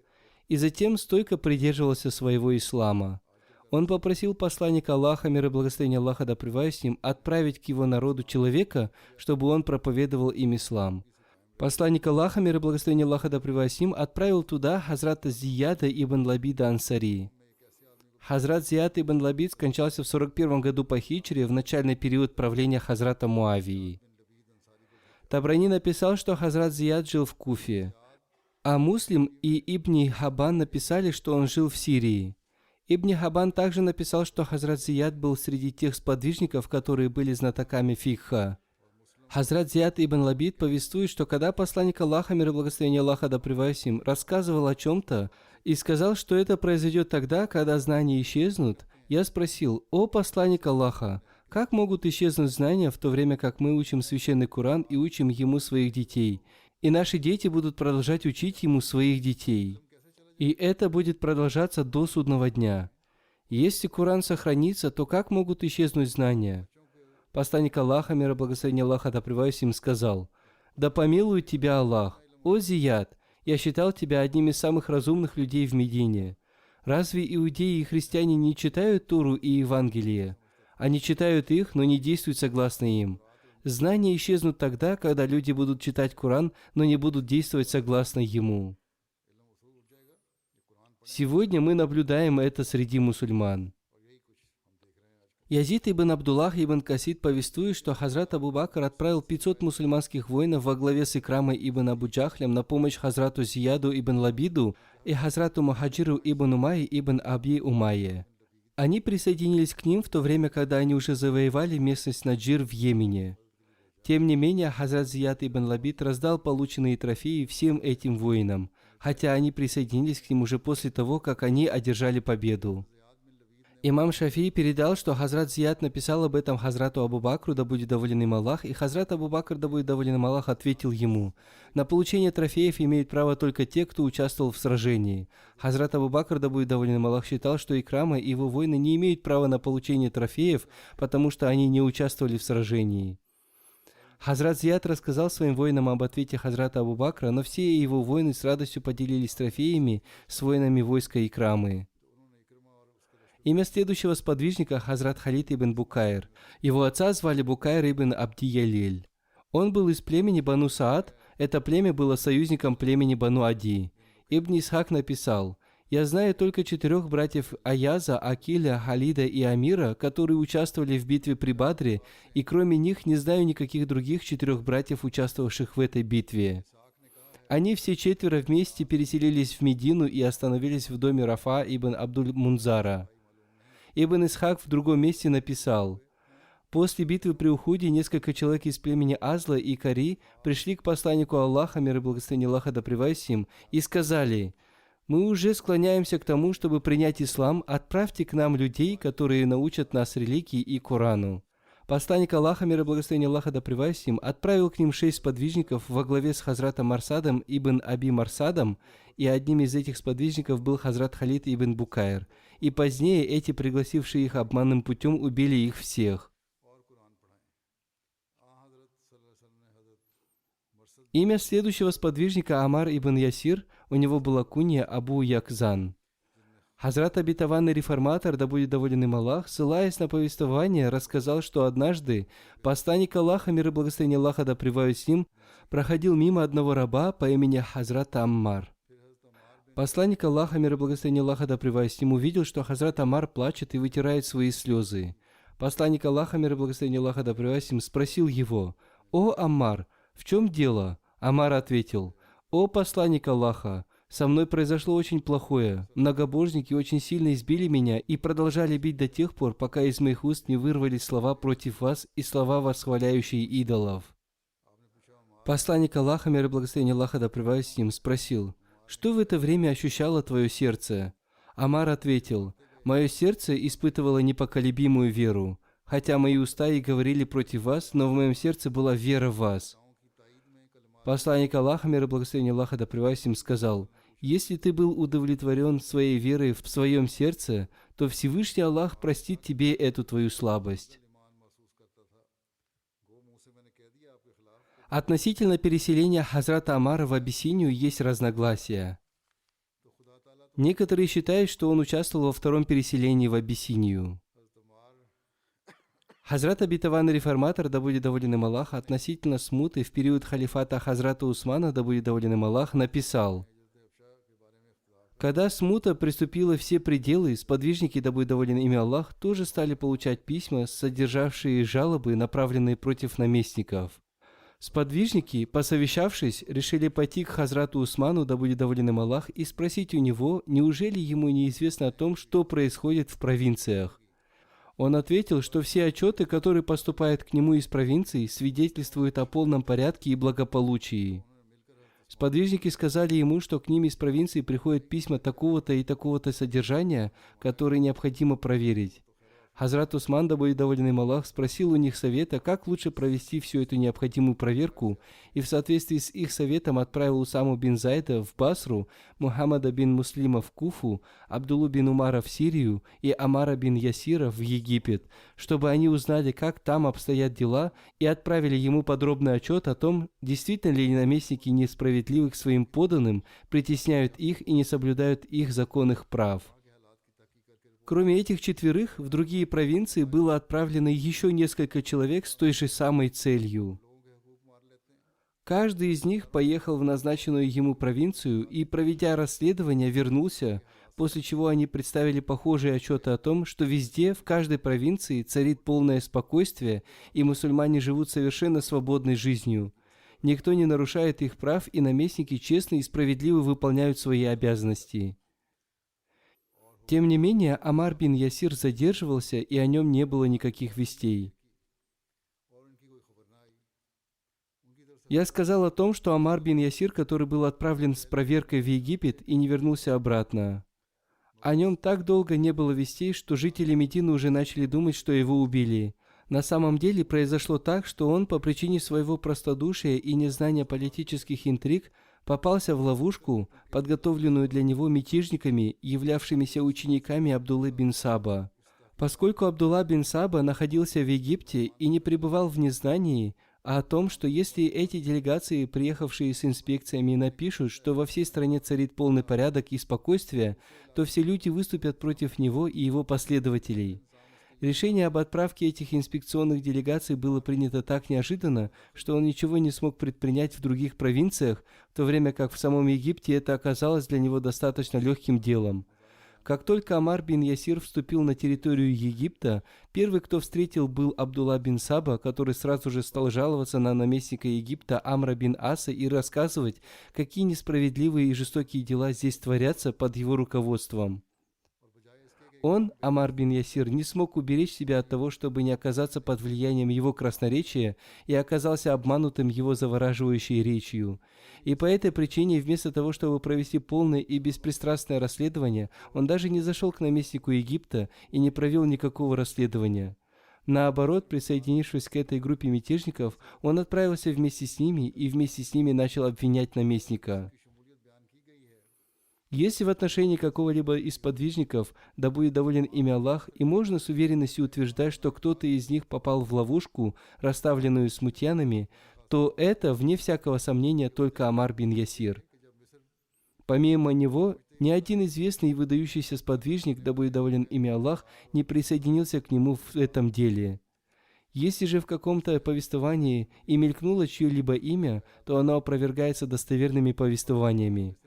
И затем стойко придерживался своего ислама. Он попросил посланника Аллаха, мир и благословение Аллаха, да пребывает с ним, отправить к его народу человека, чтобы он проповедовал им ислам. Посланник Аллаха, мир и благословение Аллаха, да пребывает с ним, отправил туда Хазрата Зияда ибн Лабида Ансари. Хазрат Зияд ибн Лабид скончался в 41 году по хиджре в начальный период правления Хазрата Муавии. Табрани написал, что Хазрат Зияд жил в Куфе, а Муслим и Ибн Хабан написали, что он жил в Сирии. Ибн Хабан также написал, что Хазрат Зияд был среди тех сподвижников, которые были знатоками фикха. Хазрат Зияд ибн Лабид повествует, что когда посланник Аллаха, мир и благословение Аллаха, да пребывает с ним, рассказывал о чем-то и сказал, что это произойдет тогда, когда знания исчезнут, я спросил: «О посланник Аллаха, как могут исчезнуть знания, в то время как мы учим священный Коран и учим ему своих детей, и наши дети будут продолжать учить ему своих детей? И это будет продолжаться до судного дня. Если Коран сохранится, то как могут исчезнуть знания?» Посланник Аллаха, мир и благословение Аллаха, да пребывает с ним, сказал: «Да помилует тебя Аллах, о Зияд, я считал тебя одним из самых разумных людей в Медине. Разве иудеи и христиане не читают Тору и Евангелие? Они читают их, но не действуют согласно им. Знания исчезнут тогда, когда люди будут читать Коран, но не будут действовать согласно ему». Сегодня мы наблюдаем это среди мусульман. Язид ибн Абдуллах ибн Касид повествует, что Хазрат Абу Бакр отправил 500 мусульманских воинов во главе с Икрамой ибн Абу Джахлем на помощь Хазрату Зияду ибн Лабиду и Хазрату Мухаджиру ибн Умайи ибн Аби Умайе. Они присоединились к ним в то время, когда они уже завоевали местность Наджир в Йемене. Тем не менее, Хазрат Зияд ибн Лабид раздал полученные трофеи всем этим воинам, хотя они присоединились к ним уже после того, как они одержали победу. Имам Шафии передал, что Хазрат Зияд написал об этом Хазрату Абу Бакру, да будет доволен им Аллах, и Хазрат Абу Бакр, да будет доволен им Аллах, ответил ему: «На получение трофеев имеют право только те, кто участвовал в сражении». Хазрат Абу Бакр, да будет доволен им Аллах, считал, что Икрама и его воины не имеют права на получение трофеев, потому что они не участвовали в сражении. Хазрат Зияд рассказал своим воинам об ответе Хазрата Абу Бакра, но все его воины с радостью поделились трофеями с воинами войска Икрамы. Имя следующего сподвижника – Хазрат Халид ибн Букайр. Его отца звали Букайр ибн Абди Ялель. Он был из племени Бану Саад, это племя было союзником племени Бану Ади. Ибн Исхак написал: «Я знаю только 4 братьев Аяза, Акиля, Халида и Амира, которые участвовали в битве при Бадре, и кроме них не знаю никаких других 4 братьев, участвовавших в этой битве». Они все 4 вместе переселились в Медину и остановились в доме Рафа ибн Абдуль-Мунзара. Ибн Исхак в другом месте написал: «После битвы при Ухуде несколько человек из племени Азла и Кари пришли к посланнику Аллаха, мир и благословение Аллаха да пребывает с ним, и сказали: мы уже склоняемся к тому, чтобы принять ислам, отправьте к нам людей, которые научат нас религии и Корану». Посланник Аллаха, мир и благословение Аллаха да пребывает с ним, отправил к ним 6 сподвижников во главе с Хазратом Марсадом ибн Аби Марсадом, и одним из этих сподвижников был Хазрат Халид ибн Букайр. И позднее эти, пригласившие их обманным путем, убили их всех. Имя следующего сподвижника Амар ибн Ясир, у него была кунья Абу Якзан. Хазрат обетованный реформатор, да будет доволен им Аллах, ссылаясь на повествование, рассказал, что однажды посланник Аллаха, мир и благословение Аллаха да пребывает с ним, проходил мимо одного раба по имени Хазрат Аммар. Посланник Аллаха, мир и благословение Аллаха да пребывает с ним, увидел, что Хазрат Амар плачет и вытирает свои слезы. Посланник Аллаха, мир и благословение Аллаха да пребывает с ним, спросил его: «О, Аммар, в чем дело?» Амар ответил: «О, посланник Аллаха, со мной произошло очень плохое. Многобожники очень сильно избили меня и продолжали бить до тех пор, пока из моих уст не вырвались слова против вас и слова, восхваляющие идолов». Посланник Аллаха, мир и благословение Аллаха да пребывает с ним, спросил: «Что в это время ощущало твое сердце?» Амар ответил: «Мое сердце испытывало непоколебимую веру. Хотя мои уста и говорили против вас, но в моем сердце была вера в вас». Посланник Аллаха, мир и благословение Аллаха да пребывает с ним, сказал: «Если ты был удовлетворен своей верой в своем сердце, то Всевышний Аллах простит тебе эту твою слабость». Относительно переселения Хазрата Амара в Абиссинию есть разногласия. Некоторые считают, что он участвовал во 2-м переселении в Абиссинию. Хазрат обетованный реформатор, да будет доволен им Аллах, относительно смуты в период халифата Хазрата Усмана, да будет доволен им Аллах, написал: «Когда смута приступила все пределы, сподвижники, да будет доволен ими Аллах, тоже стали получать письма, содержавшие жалобы, направленные против наместников. Сподвижники, посовещавшись, решили пойти к Хазрату Усману, да будет доволен им Аллах, и спросить у него, неужели ему неизвестно о том, что происходит в провинциях. Он ответил, что все отчеты, которые поступают к нему из провинций, свидетельствуют о полном порядке и благополучии. Сподвижники сказали ему, что к ним из провинции приходят письма такого-то и такого-то содержания, которые необходимо проверить. Хазрат Усман, да будет доволен им Аллах, спросил у них совета, как лучше провести всю эту необходимую проверку, и в соответствии с их советом отправил Усаму бин Зайда в Басру, Мухаммада бин Муслима в Куфу, Абдуллу бин Умара в Сирию и Амара бин Ясира в Египет, чтобы они узнали, как там обстоят дела, и отправили ему подробный отчет о том, действительно ли наместники несправедливы к своим подданным, притесняют их и не соблюдают их законных прав. Кроме этих 4, в другие провинции было отправлено еще несколько человек с той же самой целью. Каждый из них поехал в назначенную ему провинцию и, проведя расследование, вернулся, после чего они представили похожие отчеты о том, что везде, в каждой провинции царит полное спокойствие, и мусульмане живут совершенно свободной жизнью. Никто не нарушает их прав, и наместники честно и справедливо выполняют свои обязанности. Тем не менее, Амар бин Ясир задерживался, и о нем не было никаких вестей. Я сказал о том, что Амар бин Ясир, который был отправлен с проверкой в Египет и не вернулся обратно. О нем так долго не было вестей, что жители Медины уже начали думать, что его убили. На самом деле произошло так, что он по причине своего простодушия и незнания политических интриг попался в ловушку, подготовленную для него мятежниками, являвшимися учениками Абдуллы бин Саба. Поскольку Абдулла бин Саба находился в Египте и не пребывал в незнании, а о том, что если эти делегации, приехавшие с инспекциями, напишут, что во всей стране царит полный порядок и спокойствие, то все люди выступят против него и его последователей. Решение об отправке этих инспекционных делегаций было принято так неожиданно, что он ничего не смог предпринять в других провинциях, в то время как в самом Египте это оказалось для него достаточно легким делом. Как только Амар бин Ясир вступил на территорию Египта, первый, кто встретил, был Абдулла бин Саба, который сразу же стал жаловаться на наместника Египта Амра бин Аса и рассказывать, какие несправедливые и жестокие дела здесь творятся под его руководством. Он, Амар бин Ясир, не смог уберечь себя от того, чтобы не оказаться под влиянием его красноречия и оказался обманутым его завораживающей речью. И по этой причине, вместо того, чтобы провести полное и беспристрастное расследование, он даже не зашел к наместнику Египта и не провел никакого расследования. Наоборот, присоединившись к этой группе мятежников, он отправился вместе с ними и вместе с ними начал обвинять наместника. Если в отношении какого-либо из подвижников, да будет доволен ими Аллах, и можно с уверенностью утверждать, что кто-то из них попал в ловушку, расставленную смутьянами, то это, вне всякого сомнения, только Амар бин Ясир. Помимо него, ни один известный и выдающийся сподвижник, да будет доволен ими Аллах, не присоединился к нему в этом деле. Если же в каком-то повествовании и мелькнуло чье-либо имя, то оно опровергается достоверными повествованиями.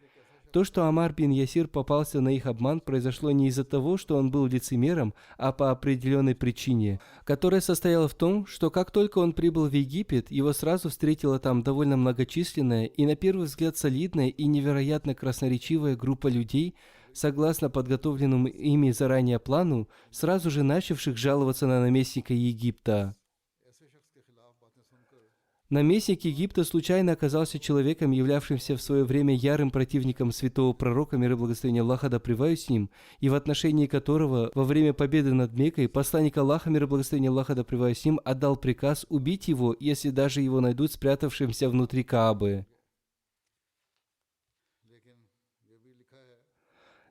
То, что Амар бин Ясир попался на их обман, произошло не из-за того, что он был лицемером, а по определенной причине, которая состояла в том, что как только он прибыл в Египет, его сразу встретила там довольно многочисленная и на первый взгляд солидная и невероятно красноречивая группа людей, согласно подготовленному ими заранее плану, сразу же начавших жаловаться на наместника Египта. Наместник Египта случайно оказался человеком, являвшимся в свое время ярым противником святого пророка, мир и благословение Аллаха да пребывают с ним, и в отношении которого во время победы над Меккой посланник Аллаха, мир и благословение Аллаха да пребывают с ним, отдал приказ убить его, если даже его найдут спрятавшимся внутри Каабы.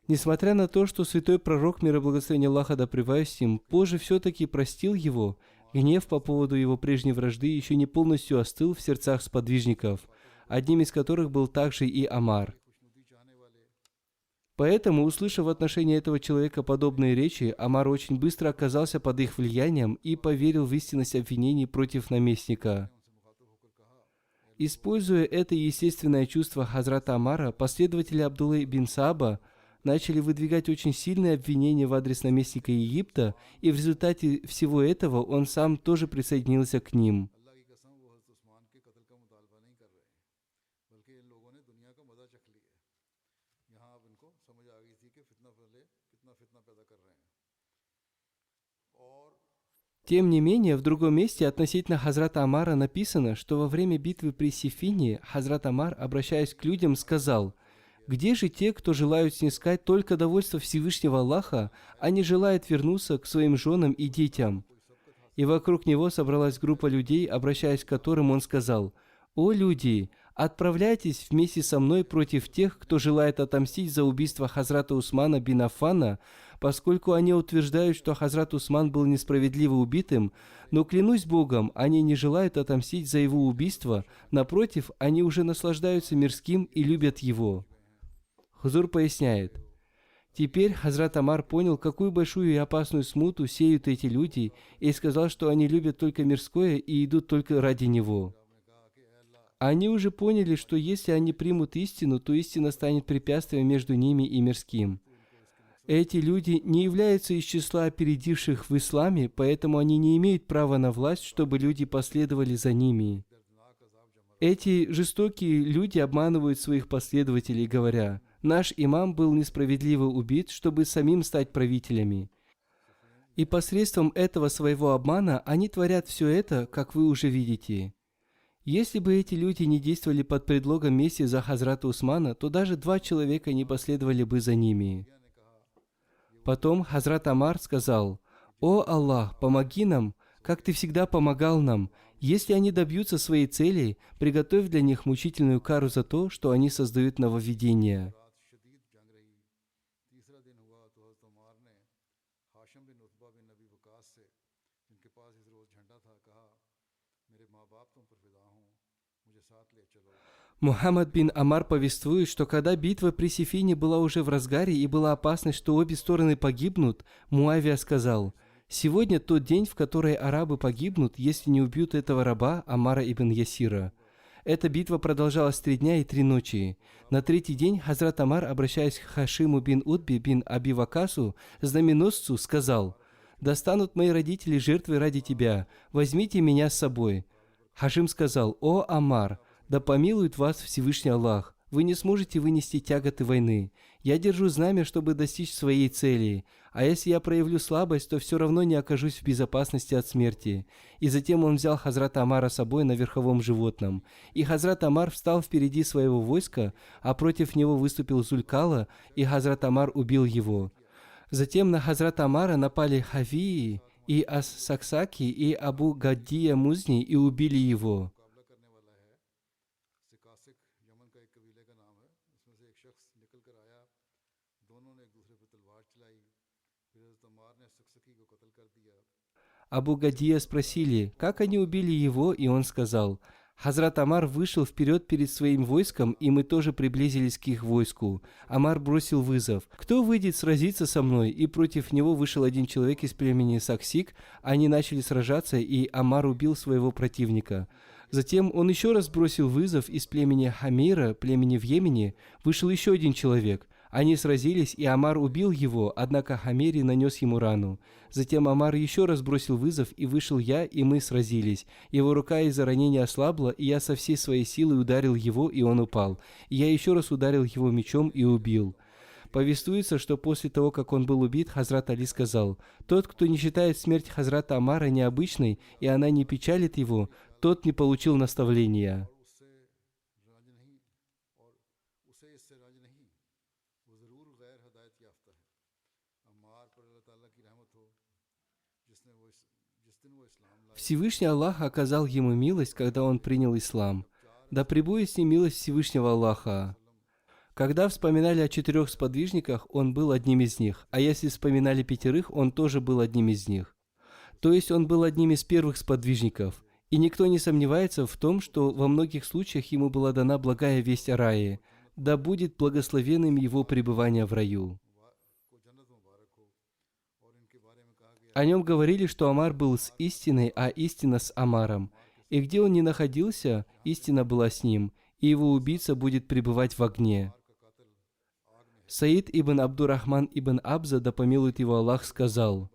Несмотря на то, что святой пророк, мир и благословение Аллаха да пребывают с ним, позже все-таки простил его, гнев по поводу его прежней вражды еще не полностью остыл в сердцах сподвижников, одним из которых был также и Амар. Поэтому, услышав в отношении этого человека подобные речи, Амар очень быстро оказался под их влиянием и поверил в истинность обвинений против наместника. Используя это естественное чувство Хазрата Амара, последователи Абдуллы бин Сааба начали выдвигать очень сильные обвинения в адрес наместника Египта, и в результате всего этого он сам тоже присоединился к ним. Тем не менее, в другом месте относительно Хазрата Амара написано, что во время битвы при Сифине Хазрат Амар, обращаясь к людям, сказал: «Где же те, кто желают снискать только довольство Всевышнего Аллаха, а не желают вернуться к своим женам и детям?» И вокруг него собралась группа людей, обращаясь к которым он сказал: «О люди, отправляйтесь вместе со мной против тех, кто желает отомстить за убийство Хазрата Усмана бин Аффана, поскольку они утверждают, что Хазрат Усман был несправедливо убитым, но, клянусь Богом, они не желают отомстить за его убийство, напротив, они уже наслаждаются мирским и любят его». Хузур поясняет: теперь Хазрат Амар понял, какую большую и опасную смуту сеют эти люди, и сказал, что они любят только мирское и идут только ради него. Они уже поняли, что если они примут истину, то истина станет препятствием между ними и мирским. Эти люди не являются из числа опередивших в исламе, поэтому они не имеют права на власть, чтобы люди последовали за ними. Эти жестокие люди обманывают своих последователей, говоря: «Наш имам был несправедливо убит, чтобы самим стать правителями». И посредством этого своего обмана они творят все это, как вы уже видите. Если бы эти люди не действовали под предлогом мести за Хазрата Усмана, то даже 2 человека не последовали бы за ними. Потом Хазрат Амар сказал: «О Аллах, помоги нам, как Ты всегда помогал нам. Если они добьются своей цели, приготовь для них мучительную кару за то, что они создают нововведения». Мухаммад бин Амар повествует, что когда битва при Сифине была уже в разгаре и была опасность, что обе стороны погибнут, Муавия сказал: «Сегодня тот день, в который арабы погибнут, если не убьют этого раба Амара ибн Ясира». Эта битва продолжалась 3 дня и 3 ночи. На 3-й день Хазрат Амар, обращаясь к Хашиму бин Утби бин Аби Вакасу, знаменосцу, сказал: «Достанут мои родители жертвы ради тебя, возьмите меня с собой». Хашим сказал: «О Амар, да помилует вас Всевышний Аллах, вы не сможете вынести тяготы войны. Я держу знамя, чтобы достичь своей цели, а если я проявлю слабость, то все равно не окажусь в безопасности от смерти». И затем он взял Хазрата Амара с собой на верховом животном. И Хазрат Амар встал впереди своего войска, а против него выступил Зулькала, и Хазрат Амар убил его. Затем на Хазрата Амара напали Хавии и Ас-Саксаки и Абу Гаддия Музни и убили его. Абу Гадия спросили, как они убили его, и он сказал: «Хазрат Амар вышел вперед перед своим войском, и мы тоже приблизились к их войску. Амар бросил вызов: кто выйдет сразиться со мной? И против него вышел один человек из племени Саксик. Они начали сражаться, и Амар убил своего противника. Затем он еще раз бросил вызов из племени Хамира, племени в Йемене. Вышел еще один человек. Они сразились, и Амар убил его, однако Хамири нанес ему рану. Затем Амар еще раз бросил вызов, и вышел я, и мы сразились. Его рука из-за ранения ослабла, и я со всей своей силой ударил его, и он упал. И я еще раз ударил его мечом и убил». Повествуется, что после того, как он был убит, Хазрат Али сказал: «Тот, кто не считает смерть Хазрата Амара необычной, и она не печалит его, тот не получил наставления». Всевышний Аллах оказал ему милость, когда он принял ислам. Да пребудет с ним милость Всевышнего Аллаха. Когда вспоминали о 4 сподвижниках, он был одним из них, а если вспоминали 5, он тоже был одним из них. То есть он был одним из первых сподвижников. И никто не сомневается в том, что во многих случаях ему была дана благая весть о рае. Да будет благословенным его пребывание в раю. О нем говорили, что Амар был с истиной, а истина с Амаром. И где он ни находился, истина была с ним, и его убийца будет пребывать в огне. Саид ибн Абдурахман ибн Абза, да помилует его Аллах, сказал: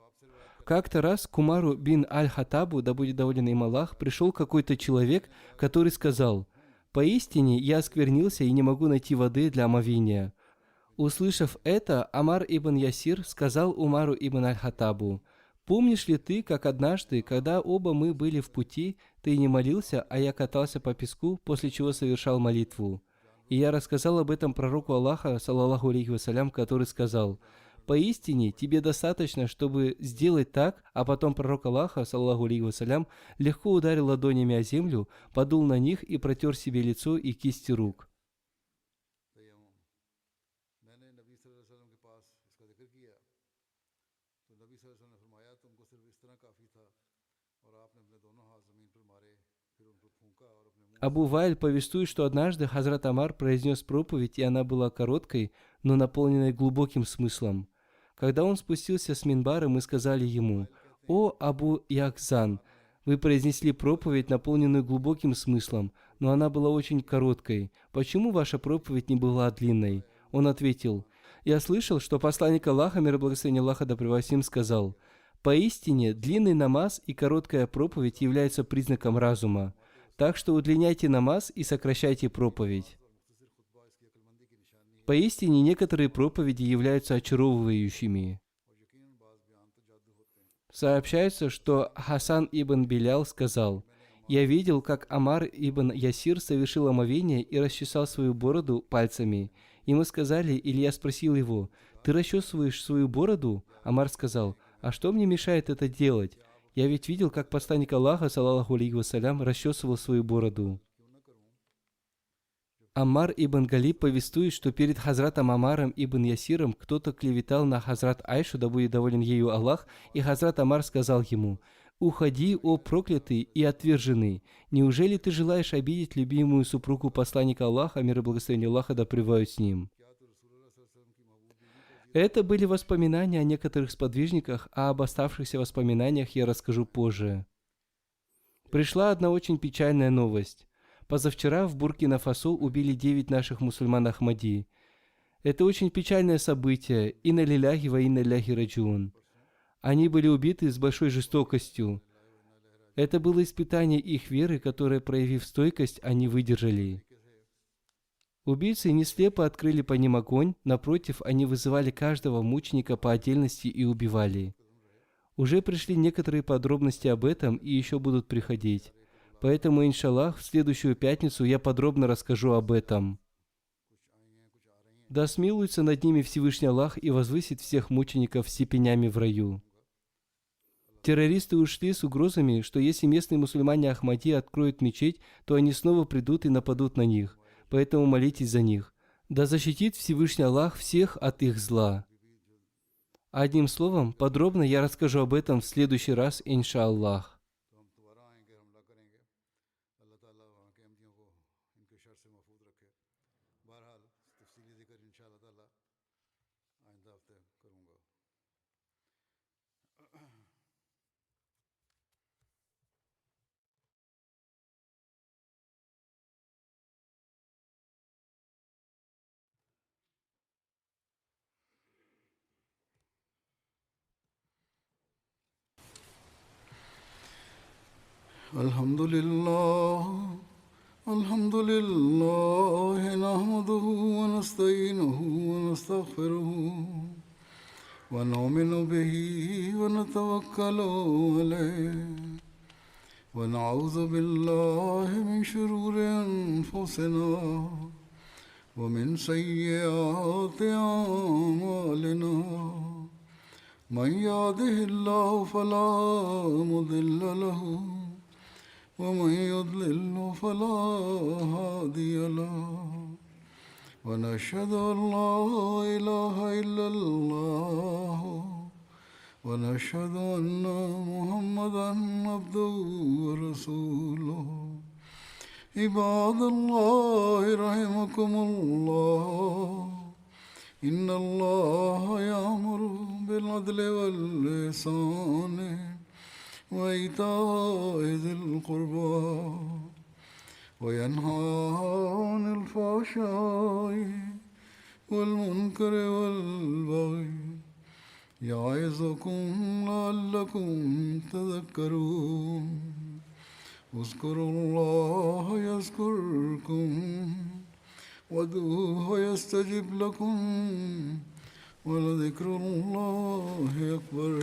как-то раз к Умару бин Аль-Хаттабу, да будет доволен им Аллах, пришел какой-то человек, который сказал: «Поистине я осквернился и не могу найти воды для омовения». Услышав это, Амар ибн Ясир сказал Умару ибн Аль-Хаттабу: «Помнишь ли ты, как однажды, когда оба мы были в пути, ты не молился, а я катался по песку, после чего совершал молитву?» И я рассказал об этом пророку Аллаха, саллаллаху алейхи вассалям, который сказал: «Поистине, тебе достаточно, чтобы сделать так», а потом пророк Аллаха, саллаллаху алейхи вассалям, легко ударил ладонями о землю, подул на них и протер себе лицо и кисти рук. Абу Вайль повествует, что однажды Хазрат Амар произнес проповедь, и она была короткой, но наполненной глубоким смыслом. Когда он спустился с минбара, мы сказали ему: «О Абу Яхзан, вы произнесли проповедь, наполненную глубоким смыслом, но она была очень короткой. Почему ваша проповедь не была длинной?» Он ответил: «Я слышал, что посланник Аллаха, мир и благословение Аллаха да пребывает с ним, сказал: поистине длинный намаз и короткая проповедь являются признаком разума. Так что удлиняйте намаз и сокращайте проповедь. Поистине некоторые проповеди являются очаровывающими». Сообщается, что Хасан ибн Билял сказал: «Я видел, как Амар ибн Ясир совершил омовение и расчесал свою бороду пальцами. И мы сказали, или я спросил его: ты расчесываешь свою бороду?» Амар сказал: «А что мне мешает это делать? Я ведь видел, как посланник Аллаха, саллаллаху алейхи вассалям, расчесывал свою бороду». Аммар ибн Галиб повествует, что перед Хазратом Амаром ибн Ясиром кто-то клеветал на Хазрат Айшу, да будет доволен ею Аллах, и Хазрат Амар сказал ему: «Уходи, о проклятый и отверженный! Неужели ты желаешь обидеть любимую супругу посланника Аллаха, мир и благословение Аллаха да пребывают с ним?» Это были воспоминания о некоторых сподвижниках, а об оставшихся воспоминаниях я расскажу позже. Пришла одна очень печальная новость. Позавчера в Буркина-Фасо убили 9 наших мусульман Ахмади. Это очень печальное событие. Инна лиляхи ва инна иляйхи раджиун. Они были убиты с большой жестокостью. Это было испытание их веры, которое, проявив стойкость, они выдержали. Убийцы не слепо открыли по ним огонь, напротив, они вызывали каждого мученика по отдельности и убивали. Уже пришли некоторые подробности об этом и еще будут приходить. Поэтому, иншаллах, в следующую пятницу я подробно расскажу об этом. Да смилуется над ними Всевышний Аллах и возвысит всех мучеников степенями в раю. Террористы ушли с угрозами, что если местные мусульмане Ахмади откроют мечеть, то они снова придут и нападут на них. Поэтому молитесь за них. Да защитит Всевышний Аллах всех от их зла. Одним словом, подробно я расскажу об этом в следующий раз, иншаллах. الحمد لله الحمد لله نحمده ونستعينه ونستغفره ونؤمن به ونتوكل عليه ونعوذ بالله من شرور أنفسنا ومن سيئات أعمالنا من يهده الله فلا مضل له ومن يضلل فلا هادي له ونشهد أن لا إله إلا الله ونشهد أن محمدا عبده ورسوله عباد الله رحمكم الله إن الله يأمر بالعدل والإحسان وإيتاء ذي القربى وينهى عن الفحشاء والمنكر والبغي يعظكم لعلكم تذكرون اذكروا الله يذكركم وادعوه يستجب لكم ولذكر الله أكبر